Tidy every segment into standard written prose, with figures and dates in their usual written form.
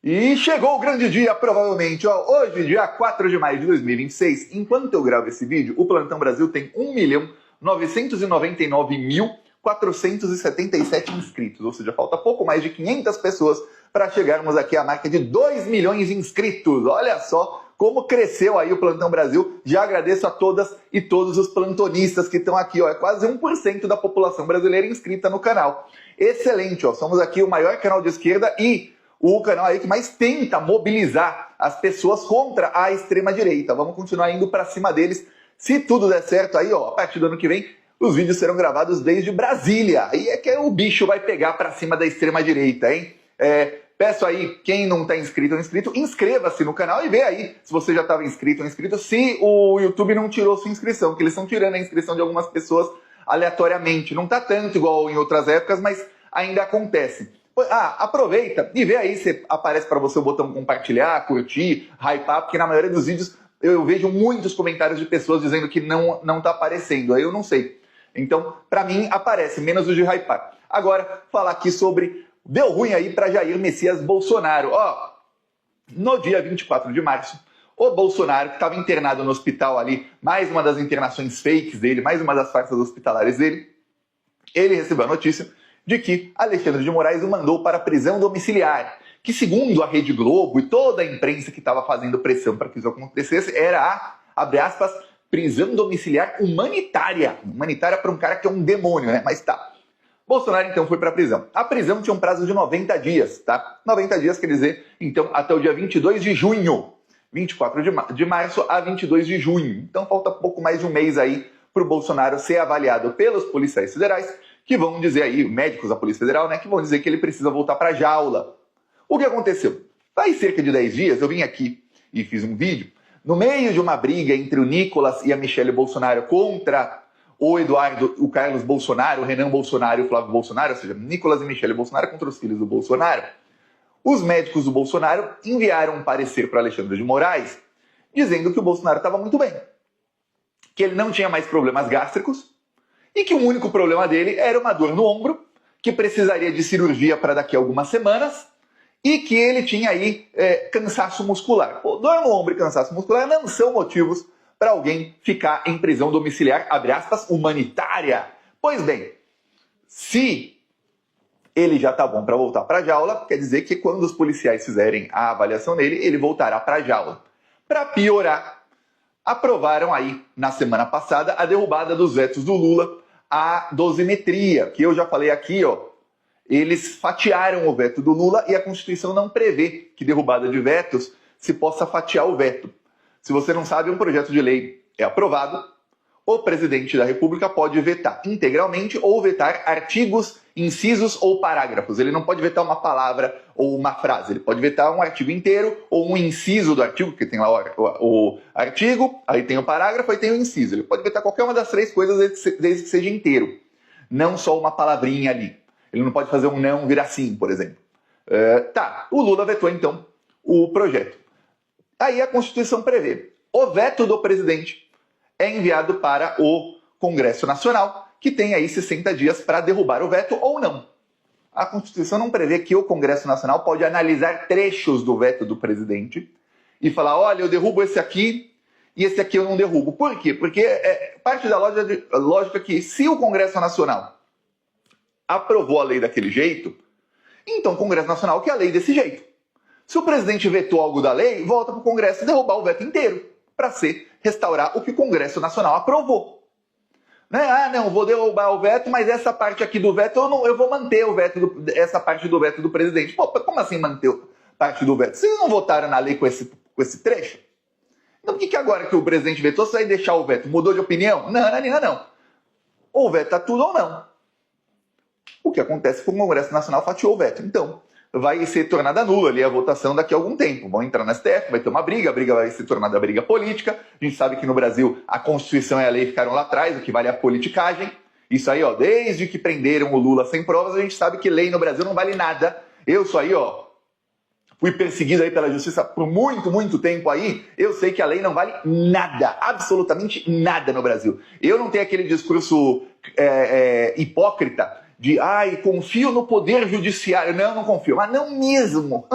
E chegou o grande dia, provavelmente. Ó, hoje, dia 4 de maio de 2026, enquanto eu gravo esse vídeo, o Plantão Brasil tem 1.999.477 inscritos. Ou seja, falta pouco mais de 500 pessoas para chegarmos aqui à marca de 2 milhões de inscritos. Olha só como cresceu aí o Plantão Brasil. Já agradeço a todas e todos os plantonistas que estão aqui. Ó, é quase 1% da população brasileira inscrita no canal. Excelente, ó. Somos aqui o maior canal de esquerda e o canal aí que mais tenta mobilizar as pessoas contra a extrema-direita. Vamos continuar indo para cima deles. Se tudo der certo aí, ó, a partir do ano que vem, os vídeos serão gravados desde Brasília. Aí é que o bicho vai pegar para cima da extrema-direita, hein? Peço aí, quem não está inscrito ou inscrito, inscreva-se no canal e vê aí se você já estava inscrito ou inscrito, se o YouTube não tirou sua inscrição, que eles estão tirando a inscrição de algumas pessoas aleatoriamente. Não está tanto igual em outras épocas, mas ainda acontece. Aproveita e vê aí se aparece para você o botão compartilhar, curtir, hypar, porque na maioria dos vídeos eu vejo muitos comentários de pessoas dizendo que não tá aparecendo, aí eu não sei. Então, para mim, aparece, menos o de hypar. Agora, falar aqui sobre... Deu ruim aí para Jair Messias Bolsonaro. Ó, no dia 24 de março, o Bolsonaro, que estava internado no hospital ali, mais uma das internações fakes dele, mais uma das farsas hospitalares dele, ele recebeu a notícia de que Alexandre de Moraes o mandou para a prisão domiciliar, que segundo a Rede Globo e toda a imprensa que estava fazendo pressão para que isso acontecesse, era a, abre aspas, prisão domiciliar humanitária. Humanitária para um cara que é um demônio, né? Mas tá. Bolsonaro então foi para a prisão. A prisão tinha um prazo de 90 dias, tá? 90 dias quer dizer, então, até o dia 22 de junho. 24 de março a 22 de junho. Então falta pouco mais de um mês aí para o Bolsonaro ser avaliado pelos policiais federais, que vão dizer aí, médicos da Polícia Federal, né, que vão dizer que ele precisa voltar para a jaula. O que aconteceu? Faz cerca de 10 dias eu vim aqui e fiz um vídeo, no meio de uma briga entre o Nicolas e a Michelle Bolsonaro contra o Eduardo, o Carlos Bolsonaro, o Renan Bolsonaro e o Flávio Bolsonaro, ou seja, Nicolas e Michelle Bolsonaro contra os filhos do Bolsonaro. Os médicos do Bolsonaro enviaram um parecer para Alexandre de Moraes dizendo que o Bolsonaro estava muito bem, que ele não tinha mais problemas gástricos, e que o único problema dele era uma dor no ombro, que precisaria de cirurgia para daqui a algumas semanas, e que ele tinha aí cansaço muscular. Pô, dor no ombro e cansaço muscular não são motivos para alguém ficar em prisão domiciliar, abre aspas, humanitária. Pois bem, se ele já está bom para voltar para a jaula, quer dizer que quando os policiais fizerem a avaliação nele, ele voltará para a jaula. Para piorar, aprovaram aí, na semana passada, a derrubada dos vetos do Lula à dosimetria, que eu já falei aqui, ó, eles fatiaram o veto do Lula e a Constituição não prevê que derrubada de vetos se possa fatiar o veto. Se você não sabe, um projeto de lei é aprovado, o presidente da República pode vetar integralmente ou vetar artigos, incisos ou parágrafos. Ele não pode vetar uma palavra ou uma frase, ele pode vetar um artigo inteiro ou um inciso do artigo, porque tem lá o artigo, aí tem o parágrafo, aí tem o inciso. Ele pode vetar qualquer uma das três coisas desde que seja inteiro, não só uma palavrinha ali. Ele não pode fazer um não virar sim, por exemplo. O Lula vetou então o projeto. Aí a Constituição prevê, o veto do presidente é enviado para o Congresso Nacional, que tem aí 60 dias para derrubar o veto ou não. A Constituição não prevê que o Congresso Nacional pode analisar trechos do veto do presidente e falar, olha, eu derrubo esse aqui e esse aqui eu não derrubo. Por quê? Porque parte da lógica que se o Congresso Nacional aprovou a lei daquele jeito, então o Congresso Nacional quer a lei desse jeito. Se o presidente vetou algo da lei, volta para o Congresso derrubar o veto inteiro para restaurar o que o Congresso Nacional aprovou. Né? Não, vou derrubar o veto, mas essa parte aqui do veto, eu vou manter o veto essa parte do veto do presidente. Pô, como assim manter parte do veto? Vocês não votaram na lei com esse trecho? Então por que agora que o presidente vetou, você vai deixar o veto? Mudou de opinião? Não. Ou veta tudo ou não. O que acontece é que o Congresso Nacional fatiou o veto. Então, vai ser tornada nula ali a votação daqui a algum tempo. Vão entrar na STF, vai ter uma briga, a briga vai ser tornada briga política. A gente sabe que no Brasil a Constituição e a lei ficaram lá atrás, o que vale é a politicagem. Isso aí, ó, desde que prenderam o Lula sem provas, a gente sabe que lei no Brasil não vale nada. Eu sou aí, ó, fui perseguido aí pela justiça por muito tempo aí, eu sei que a lei não vale nada, absolutamente nada no Brasil. Eu não tenho aquele discurso hipócrita ai, confio no poder judiciário. Não confio. Mas não mesmo.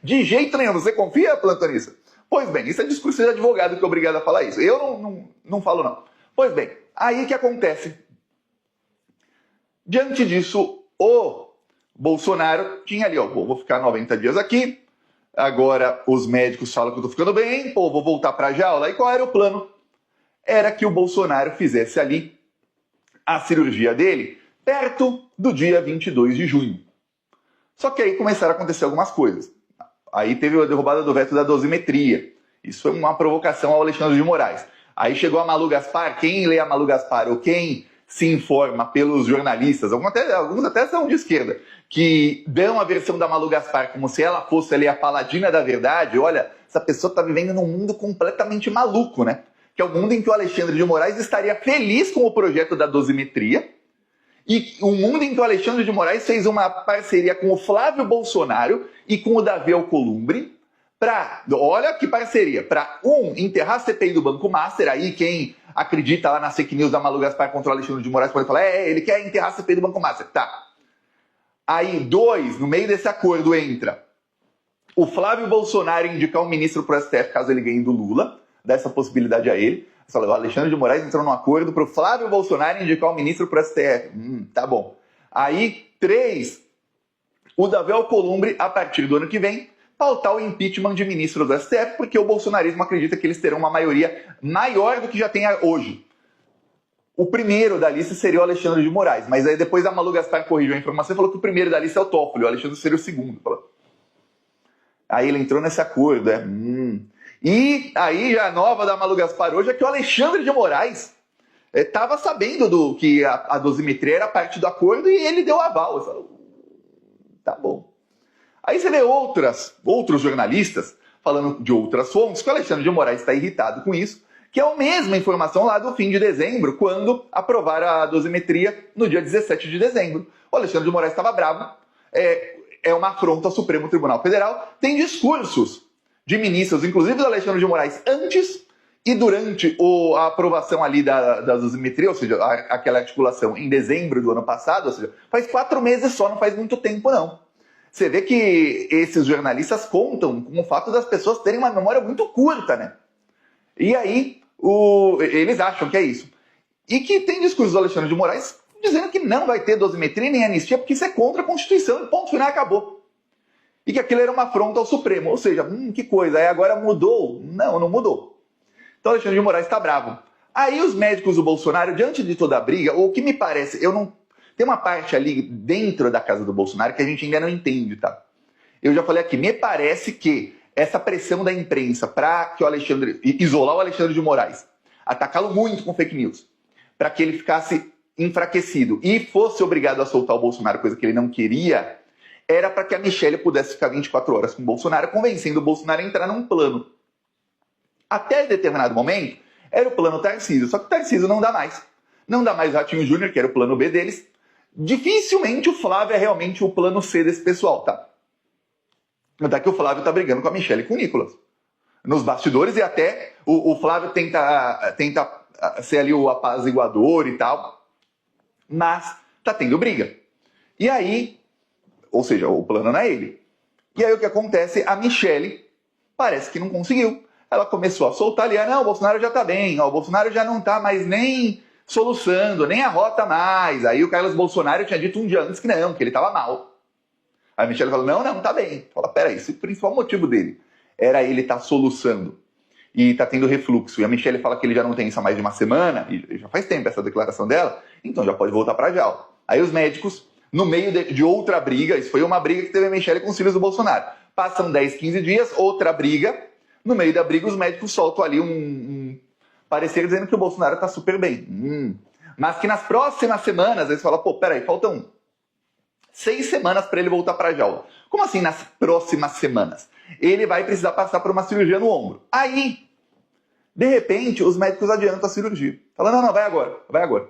De jeito nenhum. Você confia, plantonista? Pois bem, isso é discurso de advogado que é obrigado a falar isso. Eu não falo, não. Pois bem, aí que acontece? Diante disso, o Bolsonaro tinha ali, ó, vou ficar 90 dias aqui, agora os médicos falam que eu tô ficando bem, vou voltar pra jaula. E qual era o plano? Era que o Bolsonaro fizesse ali a cirurgia dele perto do dia 22 de junho. Só que aí começaram a acontecer algumas coisas. Aí teve a derrubada do veto da dosimetria. Isso foi uma provocação ao Alexandre de Moraes. Aí chegou a Malu Gaspar. Quem lê a Malu Gaspar ou quem se informa pelos jornalistas, alguns até são de esquerda, que dão a versão da Malu Gaspar como se ela fosse ali a paladina da verdade. Olha, essa pessoa está vivendo num mundo completamente maluco, né? Que é o mundo em que o Alexandre de Moraes estaria feliz com o projeto da dosimetria, e o mundo em que o Alexandre de Moraes fez uma parceria com o Flávio Bolsonaro e com o Davi Alcolumbre para, olha que parceria, para enterrar a CPI do Banco Master. Aí quem acredita lá na fake news da Malu Gaspar contra o Alexandre de Moraes pode falar, ele quer enterrar a CPI do Banco Master. Tá. Aí, no meio desse acordo entra o Flávio Bolsonaro indicar um ministro para o STF caso ele ganhe do Lula, dá essa possibilidade a ele. O Alexandre de Moraes entrou num acordo para o Flávio Bolsonaro indicar um ministro para o STF. Tá bom. Aí, 3, o Davi Alcolumbre, a partir do ano que vem, pautar o impeachment de ministro do STF, porque o bolsonarismo acredita que eles terão uma maioria maior do que já tem hoje. O primeiro da lista seria o Alexandre de Moraes, mas aí depois a Malu Gaspar corrigiu a informação e falou que o primeiro da lista é o Toffoli, o Alexandre seria o segundo. Aí ele entrou nesse acordo, E aí a nova da Malu Gaspar hoje é que o Alexandre de Moraes estava sabendo que a dosimetria era parte do acordo e ele deu aval. Falou, tá bom. Aí você vê outros jornalistas falando de outras fontes que o Alexandre de Moraes está irritado com isso, que é a mesma informação lá do fim de dezembro, quando aprovaram a dosimetria no dia 17 de dezembro. O Alexandre de Moraes estava bravo, é uma afronta ao Supremo Tribunal Federal, tem discursos de ministros, inclusive do Alexandre de Moraes, antes e durante a aprovação ali da dosimetria, ou seja, aquela articulação em dezembro do ano passado, ou seja, faz 4 meses só, não faz muito tempo não. Você vê que esses jornalistas contam com o fato das pessoas terem uma memória muito curta, né? E aí, eles acham que é isso. E que tem discursos do Alexandre de Moraes dizendo que não vai ter dosimetria nem anistia, porque isso é contra a Constituição, e ponto final, acabou. E que aquilo era uma afronta ao Supremo. Ou seja, que coisa, aí agora mudou? Não mudou. Então Alexandre de Moraes está bravo. Aí os médicos do Bolsonaro, diante de toda a briga, ou o que me parece, tem uma parte ali dentro da casa do Bolsonaro que a gente ainda não entende, tá? Eu já falei aqui, me parece que essa pressão da imprensa para que isolar o Alexandre de Moraes, atacá-lo muito com fake news, para que ele ficasse enfraquecido e fosse obrigado a soltar o Bolsonaro, coisa que ele não queria, era para que a Michelle pudesse ficar 24 horas com o Bolsonaro, convencendo o Bolsonaro a entrar num plano. Até determinado momento, era o plano Tarcísio, só que o Tarcísio não dá mais. Não dá mais o Ratinho Júnior, que era o plano B deles. Dificilmente o Flávio é realmente o plano C desse pessoal, tá? Até que o Flávio tá brigando com a Michelle e com o Nicolas. Nos bastidores, e até o Flávio tenta ser ali o apaziguador e tal, mas tá tendo briga. E aí, ou seja, o plano não é ele. E aí o que acontece? A Michelle parece que não conseguiu. Ela começou a soltar ali, não, o Bolsonaro já tá bem, o Bolsonaro já não tá mais nem soluçando, nem arrota mais. Aí o Carlos Bolsonaro tinha dito um dia antes que não, que ele tava mal. Aí a Michelle falou, não, tá bem. Fala, peraí, esse é o principal motivo dele era ele estar soluçando e tá tendo refluxo. E a Michelle fala que ele já não tem isso há mais de uma semana, e já faz tempo essa declaração dela, então já pode voltar pra jaula. Aí os médicos, no meio de outra briga, isso foi uma briga que teve a Michelle com os filhos do Bolsonaro. Passam 10, 15 dias, outra briga. No meio da briga, os médicos soltam ali um parecer dizendo que o Bolsonaro tá super bem. Mas que nas próximas semanas, eles falam, peraí, faltam 6 semanas para ele voltar pra jaula. Como assim nas próximas semanas? Ele vai precisar passar por uma cirurgia no ombro. Aí, de repente, os médicos adiantam a cirurgia. Falam, não, vai agora.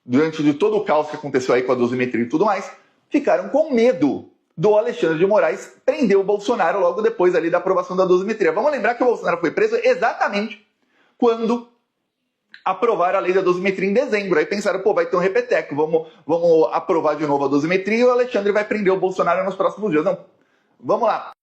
Diante de todo o caos que aconteceu aí com a dosimetria e tudo mais, ficaram com medo do Alexandre de Moraes prender o Bolsonaro logo depois ali da aprovação da dosimetria. Vamos lembrar que o Bolsonaro foi preso exatamente quando aprovaram a lei da dosimetria em dezembro. Aí pensaram, pô, vai ter um repeteco, vamos aprovar de novo a dosimetria e o Alexandre vai prender o Bolsonaro nos próximos dias. Não, vamos lá.